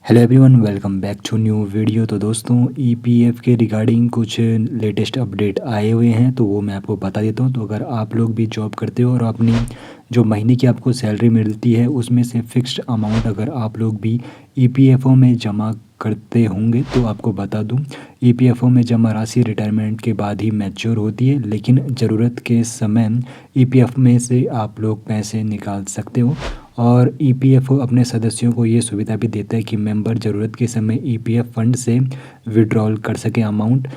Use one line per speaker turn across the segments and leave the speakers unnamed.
Hello everyone, welcome back to new video. तो दोस्तों, EPF के रिगार्डिंग कुछ लेटेस्ट अपडेट आए हुए हैं, तो वो मैं आपको बता देता हूँ। तो अगर आप लोग भी जॉब करते हो और अपनी जो महीने की आपको सैलरी मिलती है उसमें से फिक्स्ड अमाउंट अगर आप लोग भी ईपीएफओ में जमा करते होंगे तो आपको बता दूं, ईपीएफओ में जमा राशि रिटायरमेंट के बाद ही मैच्योर होती है, लेकिन ज़रूरत के समय ईपीएफ में से आप लोग पैसे निकाल सकते हो। और ईपीएफओ अपने सदस्यों को ये सुविधा भी देता है कि मेंबर ज़रूरत के समय ईपीएफ फंड से विड्रॉल कर सके अमाउंट।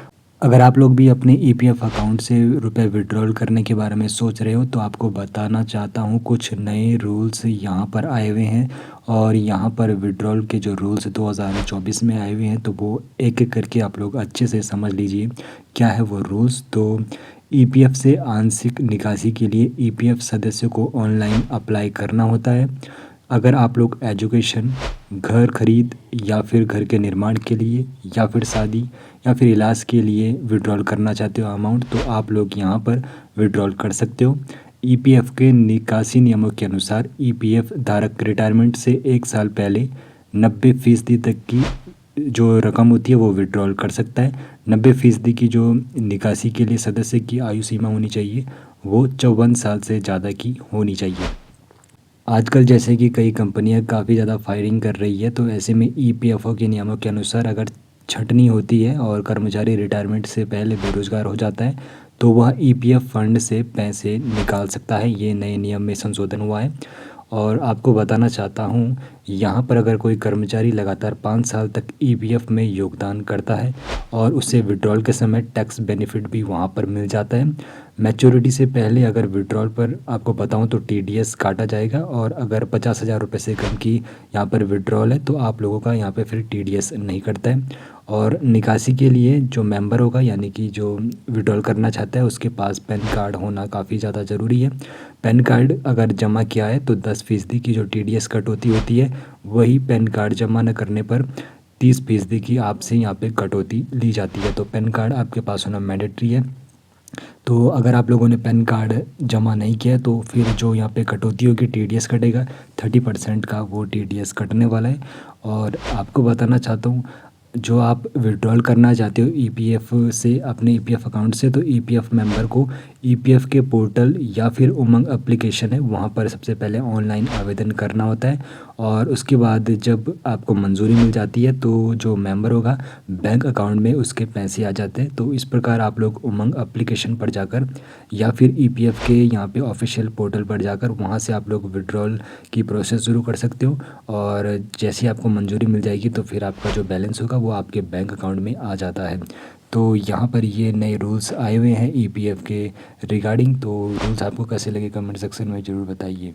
अगर आप लोग भी अपने ईपीएफ अकाउंट से रुपए विड्रॉल करने के बारे में सोच रहे हो तो आपको बताना चाहता हूँ, कुछ नए रूल्स यहाँ पर आए हुए हैं। और यहाँ पर विड्रॉल के जो रूल्स 2024 में आए हुए हैं तो वो एक एक करके आप लोग अच्छे से समझ लीजिए क्या है वो रूल्स। तो ईपीएफ से आंशिक निकासी के लिए ईपीएफ सदस्य को ऑनलाइन अप्लाई करना होता है। अगर आप लोग एजुकेशन, घर खरीद या फिर घर के निर्माण के लिए या फिर शादी या फिर इलाज के लिए विड्रॉल करना चाहते हो अमाउंट, तो आप लोग यहाँ पर विड्रॉल कर सकते हो। ईपीएफ के निकासी नियमों के अनुसार ईपीएफ धारक रिटायरमेंट से 1 साल पहले 90% तक की जो रकम होती है वो विड्रॉल कर सकता है। 90% की जो निकासी के लिए सदस्य की आयु सीमा होनी चाहिए वो 54 साल से ज़्यादा की होनी चाहिए। आजकल जैसे कि कई कंपनियां काफ़ी ज़्यादा फायरिंग कर रही है, तो ऐसे में ईपीएफओ के नियमों के अनुसार अगर छटनी होती है और कर्मचारी रिटायरमेंट से पहले बेरोजगार हो जाता है तो वह ईपीएफ फंड से पैसे निकाल सकता है। ये नए नियम में संशोधन हुआ है। और आपको बताना चाहता हूँ, यहाँ पर अगर कोई कर्मचारी लगातार 5 साल तक ईपीएफ में योगदान करता है और उससे विड्रॉल के समय टैक्स बेनिफिट भी वहाँ पर मिल जाता है। मैच्योरिटी से पहले अगर विड्रॉल पर आपको बताऊँ तो टीडीएस काटा जाएगा, और अगर 50,000 रुपये से कम की यहाँ पर विड्रॉल है तो आप लोगों का यहाँ पे फिर टीडीएस नहीं कटता है। और निकासी के लिए जो मेंबर होगा, यानी कि जो विड्रॉल करना चाहता है, उसके पास पैन कार्ड होना काफ़ी ज़्यादा ज़रूरी है। पैन कार्ड अगर जमा किया है तो 10% की जो टीडीएस कटौती होती है, वही पैन कार्ड जमा न करने पर 30% की आपसे यहाँ पे कटौती ली जाती है। तो पैन कार्ड आपके पास होना मैंडेटरी है। तो अगर आप लोगों ने पैन कार्ड जमा नहीं किया तो फिर जो यहाँ पे कटौती होगी, टीडीएस कटेगा 30% का, वो टीडीएस कटने वाला है। और आपको बताना चाहता हूँ, जो आप विड्रॉल करना चाहते हो ईपीएफ से अपने ईपीएफ अकाउंट से, तो ईपीएफ मेंबर को ईपीएफ के पोर्टल या फिर उमंग एप्लीकेशन है वहाँ पर सबसे पहले ऑनलाइन आवेदन करना होता है। और उसके बाद जब आपको मंजूरी मिल जाती है तो जो मेंबर होगा बैंक अकाउंट में उसके पैसे आ जाते हैं। तो इस प्रकार आप लोग उमंग एप्लीकेशन पर जाकर या फिर ईपीएफ के यहाँ पे ऑफिशियल पोर्टल पर जाकर वहाँ से आप लोग विड्रॉल की प्रोसेस शुरू कर सकते हो। और जैसे ही आपको मंजूरी मिल जाएगी तो फिर आपका जो बैलेंस होगा वो आपके बैंक अकाउंट में आ जाता है। तो यहाँ पर ये नए रूल्स आए हुए हैं ईपीएफ के रिगार्डिंग। तो रूल्स आपको कैसे लगे कमेंट सेक्शन में ज़रूर बताइए।